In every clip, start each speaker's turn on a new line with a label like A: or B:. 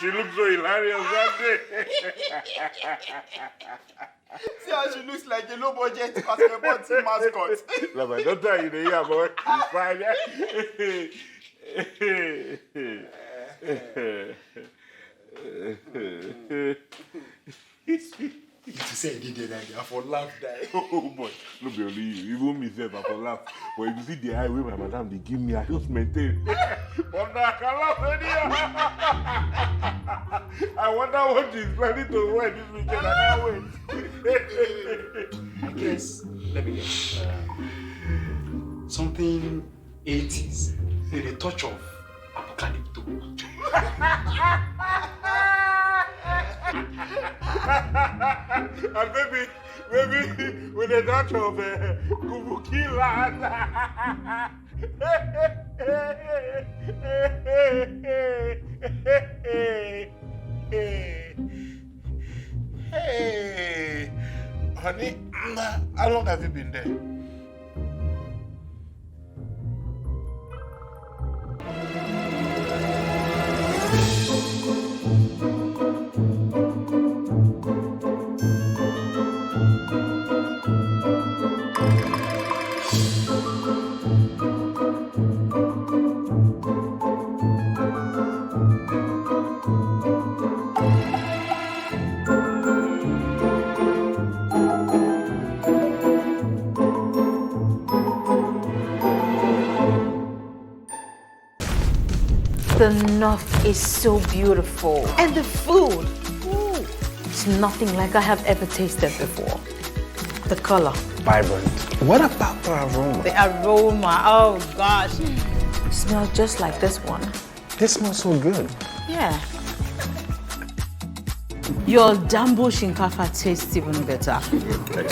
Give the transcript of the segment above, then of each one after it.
A: She looks so hilarious that day.
B: See how she looks like a low budget basketball team mascot.
A: No, my daughter, you know, yeah, boy. It's fine.
B: You say you did that, I for laugh die.
A: Oh boy, no be only you, even myself, I for laugh. But if you see the eye way my madam they give me, I just maintain. But now I can laugh anyhow. I wonder what she's planning to wear this weekend. I can't wait.
B: I guess, let me guess. Something 80s with a touch of apocalypto.
A: And maybe with a touch of Kubuki land. Hey, honey, how long have you been there?
C: The north is so beautiful. And the food, ooh, it's nothing like I have ever tasted before. The color.
D: Vibrant. What about the aroma?
C: The aroma, oh gosh. It smells just like this one.
D: This smells so good.
C: Yeah. Your Dambo Shinkafa tastes even better.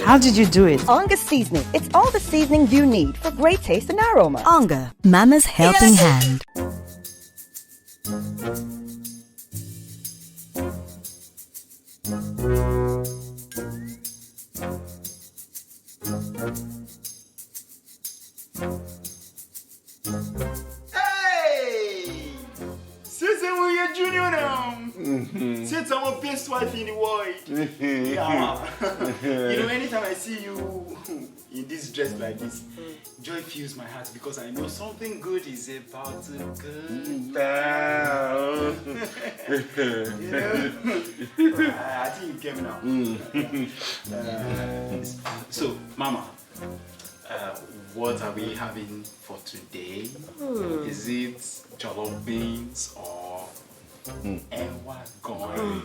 C: How did you do it?
E: Onga seasoning. It's all the seasoning you need for great taste and aroma.
F: Onga, Mama's helping hand.
B: Hey! Susan, we're your junior now. Since I'm a best wife in the world. Yeah. You know, anytime I see you in this dress like this, joy fills my heart because I know something good is about to go down. You know? I think you came now. So, Mama, what are we having for today? Is it jollof beans or ewa goni?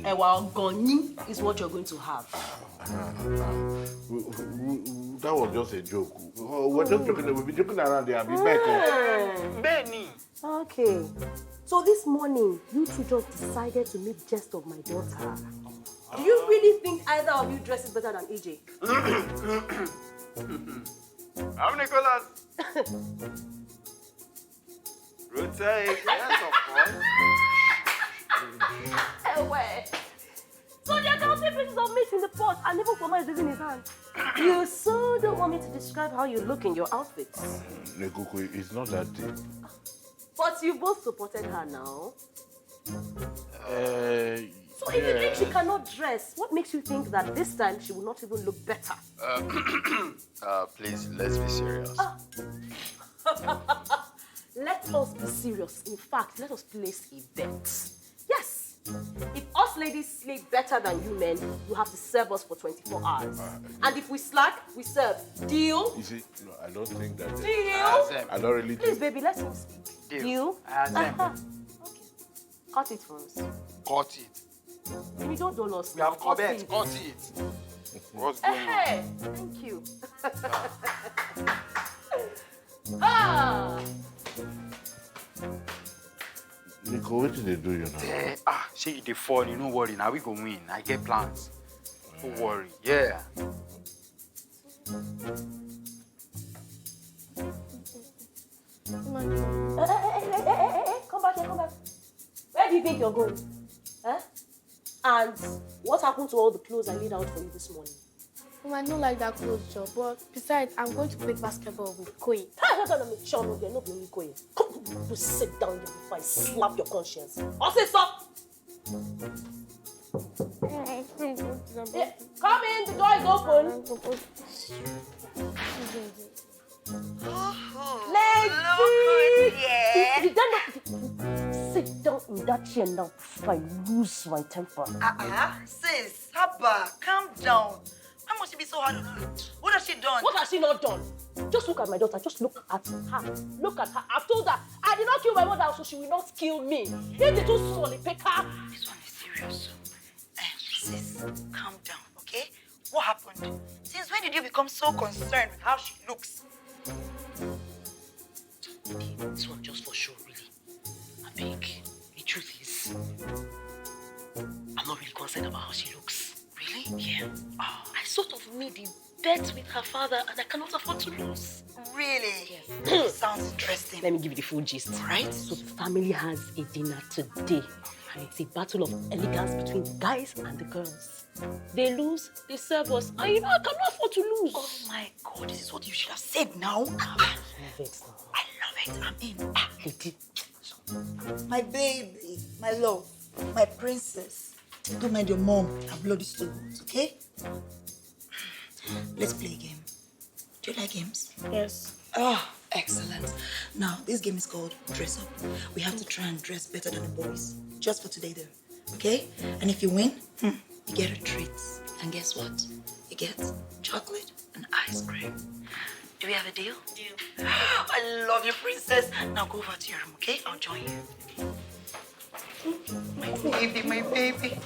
G: Ewa goni is what you're going to have.
A: That was just a joke. We're just joking. We'll be joking around there. I'll be back.
G: Benny. Okay. So this morning, you two just decided to make jest of my daughter. Do you really think either of you dresses better than AJ?
B: I'm Nicholas. Rotate, yes, of course.
G: Wait. So there are counting pieces of meat in the pot and even Koma is using his hand. You so don't want me to describe how you look in your outfits.
A: Nekuku, it's not that deep.
G: But you both supported her now. So if you think she cannot dress, what makes you think that this time she will not even look better?
B: Please, let's be serious.
G: Let us be serious. In fact, let us place a bet. Yes. If us ladies sleep better than you men, you have to serve us for 24 hours. And if we slack, we serve. Deal?
A: You see, no, I don't think that.
G: Deal?
A: I don't really
G: Please,
A: think.
G: baby, let him speak. Deal? Okay. Cut it for us.
B: Cut it.
G: We don't us.
B: We have cut it. Cut it. What's going on?
G: Hey, thank you. Ah!
A: Nico, what did they do, you know?
B: Shake the phone, you don't worry. Now we go win. I get plans. Don't worry. Yeah.
G: Come back here, come back. Where do you think you're going? Huh? And what happened to all the clothes I laid out for you this morning?
H: I don't like that clothes job, but besides, I'm going to play basketball with Koi.
G: Hey, hold on a minute, Sean, they're not really going. Come, you sit down here before I slap your conscience. I'll say stop. Yeah, come in, the door is open. Lady! Did that not... Sit down in that chair now before I lose my temper.
I: Sis, Haba, calm down. Why must she be so hard on her? What has she done?
G: What has she not done? Just look at my daughter. Just look at her. Look at her. I've told her I did not kill my mother, so she will not kill me. If the two solely pick her.
I: This one is serious. Sis, calm down, okay? What happened? Since when did you become so concerned with how she looks?
G: This one just for show, really. I think the truth is, I'm not really concerned about how she looks. Really? Yeah. I sort of made a bet with her father and I cannot afford to lose.
I: Really?
G: Yes.
I: Sounds interesting.
G: Let me give you the full gist.
I: Right?
G: So the family has a dinner today. And it's a battle of elegance between the guys and the girls. They lose, they serve us. And you know, I cannot afford to lose.
I: Oh my God, this is what you should have said now. I love it. I'm in.
G: They did.
I: My baby, my love, my princess. Don't mind your mom. Her blood is too hot, okay? Let's play a game. Do you like games?
H: Yes.
I: Oh, excellent. Now, this game is called Dress Up. We have to try and dress better than the boys. Just for today, though. Okay? And if you win, you get a treat. And guess what? You get chocolate and ice cream. Do we have a deal? Deal. I love you, princess. Now go over to your room, okay? I'll join you. My baby, my baby.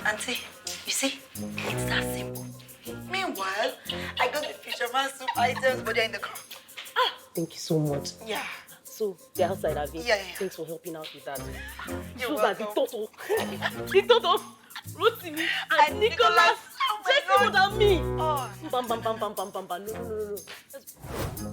I: Auntie, you see? It's that simple. Meanwhile, I got the fisherman soup items, but they're in the car.
G: Thank you so much.
I: Yeah.
G: So, the outside of it.
I: Yeah.
G: Thanks for helping out with that.
I: You're
G: So that the
I: welcome.
G: Toto, Rotimi, and Nicholas take more than me.
I: Oh.
G: Bam, bam, bam, bam, bam, bam, bam. No.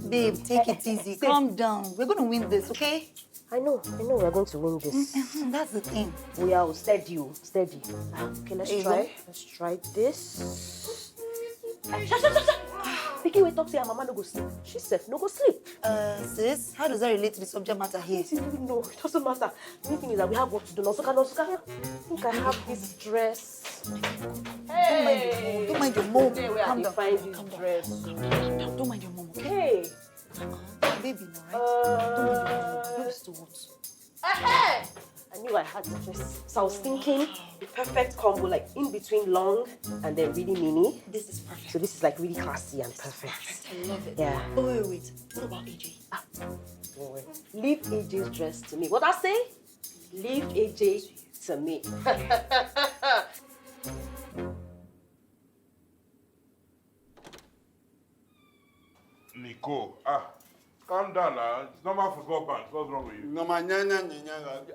I: Babe, take it easy. Calm down. We're going to win this, okay?
G: I know we're going to win this.
I: That's the thing.
G: We are steady. Okay, let's
I: There you
G: try.
I: go.
G: Let's try this. Shut. Picky wait up, say her mama no go sleep. She said no go sleep.
I: Sis, how does that relate to the subject matter here?
G: No, it doesn't matter. The only thing is that we have work to do. Nosuka. I think I have this dress. Hey!
I: Don't mind your mom.
G: Today we are
I: Calm down.
G: find this dress.
I: Don't mind your mom, okay?
G: Hey!
I: Baby, no, right? Don't mind your mom. Don't be so what?
G: Hey! I knew I had the dress. So I was thinking the perfect combo, like in between long and then really mini.
I: This is perfect.
G: So this is like really classy and perfect.
I: I love it.
G: Yeah.
I: Oh, wait. What about AJ?
G: Don't worry. Leave AJ's dress to me. What I say? Leave AJ to me.
A: Nico, calm down now. It's normal football pants. What's wrong with you?
B: No, man,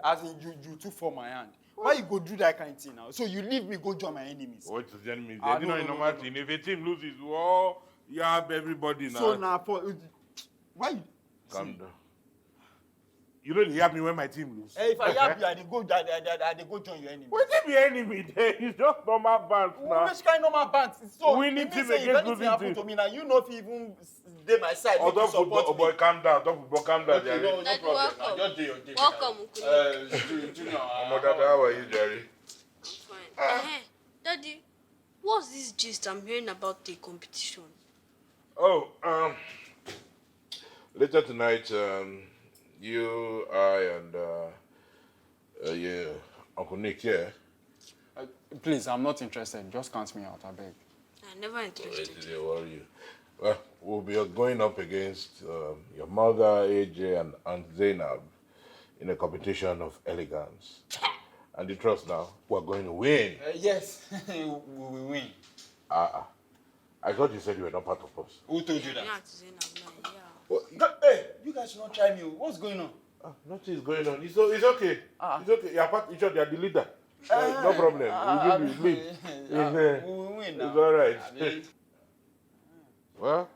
B: as in you too for my hand. Why you go do that kind of thing now? So you leave me go join my enemies.
A: What is the enemy?
B: Ah,
A: They didn't know
B: no,
A: normal thing. If a team loses, well, you have everybody now.
B: So now for why you
A: Calm down. You don't hear me when my team lose.
B: Hey, if I have you, I dey go join your enemy.
A: What if the enemy there? It's just normal bands now.
B: Which kind of normal bands? So
A: Winning
B: it
A: team
B: means say
A: against
B: if anything
A: losing
B: happen
A: team.
B: to me now, you know if you even dey my side,
A: Oh,
B: make you
A: don't football.
B: support
A: Oh, boy,
B: me.
A: calm down. Don't football. Calm down,
B: Okay,
A: Jerry.
B: no
J: Daddy,
B: problem. Now,
J: welcome.
B: just do your day.
J: Welcome,
B: Junior.
A: Dada, how are you, Jerry?
J: Fine. Daddy, what's this gist I'm hearing about the competition?
A: Oh, later tonight, you, I, and yeah, Uncle Nick, yeah.
B: Please, I'm not interested. Just count me out, I beg.
J: I'm never interested.
A: They worry you. Well, we'll be going up against your mother, AJ, and Aunt Zainab in a competition of elegance. And you trust now, we're going to win.
B: Yes, we will win.
A: I thought you said you were not part of us.
B: Who told you that?
J: Yeah, to say now, yeah.
B: Hey, you guys should not try me. What's going on?
A: Nothing is going on. It's okay. It's okay. You're part. You are the leader. No problem. We'll give you lead.
B: We will win now.
A: It's all right. Well,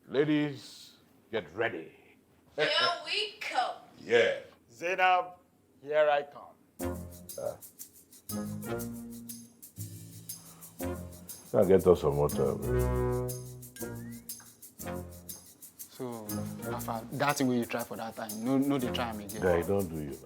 A: ladies, get ready.
J: Here we come.
A: Yeah.
B: Zainab, here I come.
A: I'll get us some water.
B: So, Alpha, that's the way you try for that time. No, they try me again.
A: Guy, don't do you.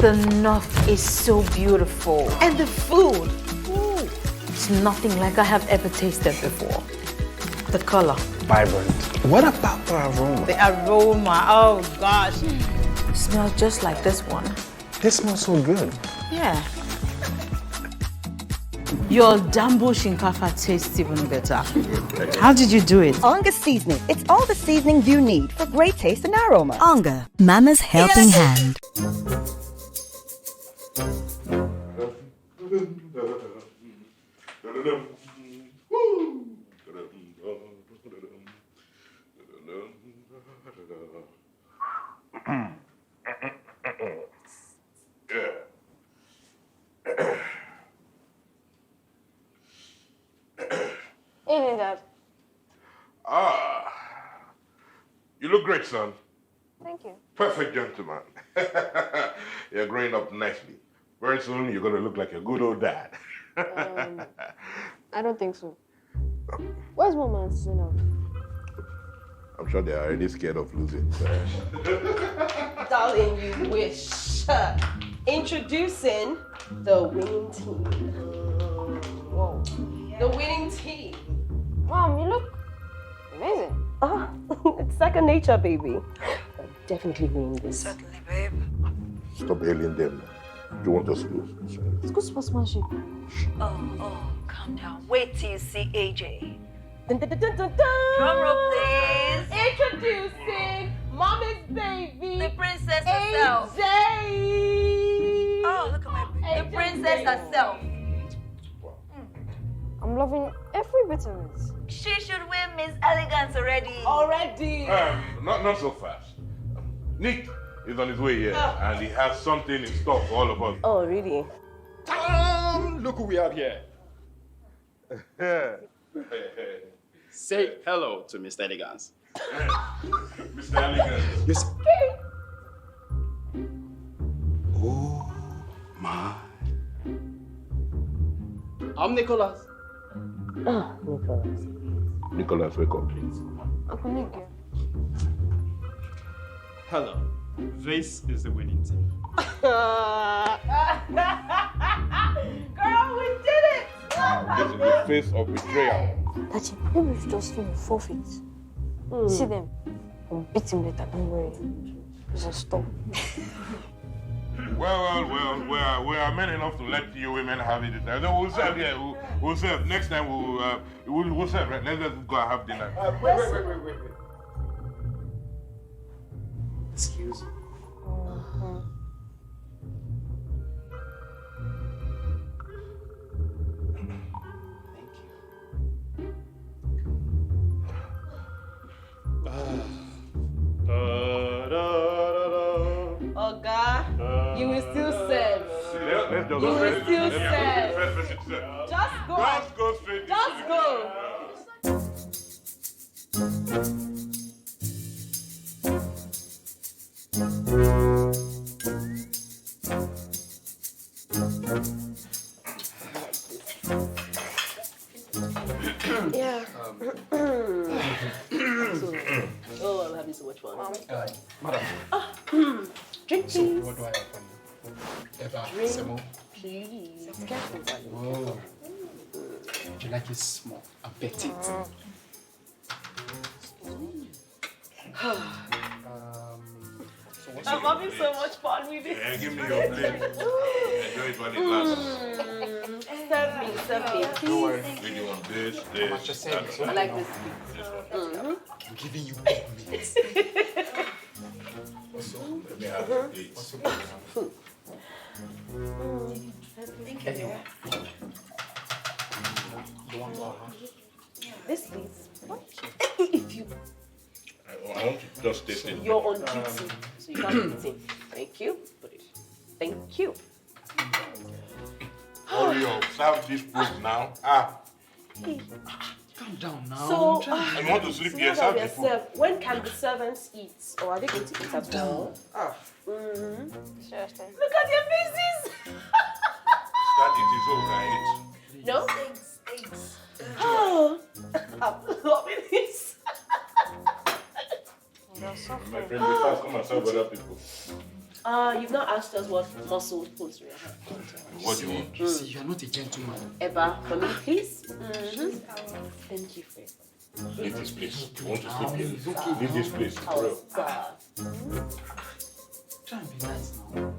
C: The north is so beautiful. And the food, ooh, it's nothing like I have ever tasted before. The color.
D: Vibrant. What about the aroma?
C: The aroma, oh gosh. It smells just like this one.
D: This smells so good.
C: Yeah. Your dambo shinkafa tastes even better. How did you do it?
E: Onga seasoning. It's all the seasoning you need for great taste and aroma.
F: Onga, Mama's helping hand.
H: Evening, Dad.
A: You look great, son.
H: Thank you.
A: Perfect gentleman. You're growing up nicely. Very soon, you're going to look like a good old dad.
H: I don't think so. Where's Mama and Sister now?
A: I'm sure they're already scared of losing.
G: Darling, you wish. Introducing the winning team. Whoa. The winning team.
H: Mom, you look amazing.
G: Oh, it's second nature, baby. I'm definitely winning this.
I: Certainly, babe.
A: Stop hailing them. You want us to lose?
H: It's good sportsmanship.
I: Oh, calm down. Wait till you see AJ.
G: Dun, dun, dun, dun, dun, dun.
I: Drum roll, please.
G: Introducing Mommy's baby.
I: The princess herself.
G: AJ.
I: Oh, look at my baby. The princess herself.
H: I'm loving every bit of it.
E: She should win Miss Elegance already.
G: Already.
A: Not so fast. Nick is on his way here, and he has something in store for all of us.
G: Oh, really?
B: Look who we have here. Say hello to Mr. Elegance.
A: Mr. Elegance.
B: Yes. Oh my. I'm Nicholas.
G: Oh, Nicholas.
A: Nicholas, wake up, please.
B: Hello. This is the winning team.
G: Girl, we did it!
A: This is the face of betrayal.
H: Daddy, maybe we should just forfeit. See them. I'll beat him later, don't worry. Just stop.
A: Well, we are men enough to let you women have it. So we'll serve, yeah. We'll serve. Next time we'll serve, right? Let's just go and have dinner.
B: Wait. Excuse me.
G: Oga, you will still serve.
A: Let's just
G: You will still
A: serve.
G: serve. Just go.
A: Just go straight.
G: Just go.
H: Yeah.
G: Oh, I'm having so much fun.
B: Madam.
G: Drink,
B: So,
G: please.
B: what do I have for you? Eva,
G: Drink,
B: Semo.
G: please. Careful, darling.
B: Whoa. Would you like it small and petite?
G: I'm having so much fun with it.
A: Yeah, give me your plate. Enjoy it while it lasts.
G: Serve me,
A: Don't worry.
G: please.
A: Really want this.
G: I like this.
B: I'm giving you big meat.
A: Let me have your plate.
B: Anyway. You want more, huh?
G: This, please. If you,
A: I want to just taste it.
G: you're on duty, so you can't eat it. Thank you. Put it. Thank you.
A: Hurry up. Serve this food now.
B: Calm down now.
G: So,
A: I want to sleep
G: so
A: here.
G: now
A: Serve
G: that we
A: the
G: are
A: food.
G: served, when can the servants eat? Or are they going to eat at home?
H: Seriously.
G: Look at their faces!
A: Start eating so right.
G: No? Thanks. Oh, I'm loving this.
A: My friend, be fast. Come and serve other people.
G: You've not asked us what muscle pulls we have.
A: What do you want?
B: You see, you're not a gentleman.
G: Eba, for me, please. Thank you for it.
A: Leave this place. You want to sleep here? Leave this place. For real.
B: Try and be nice now.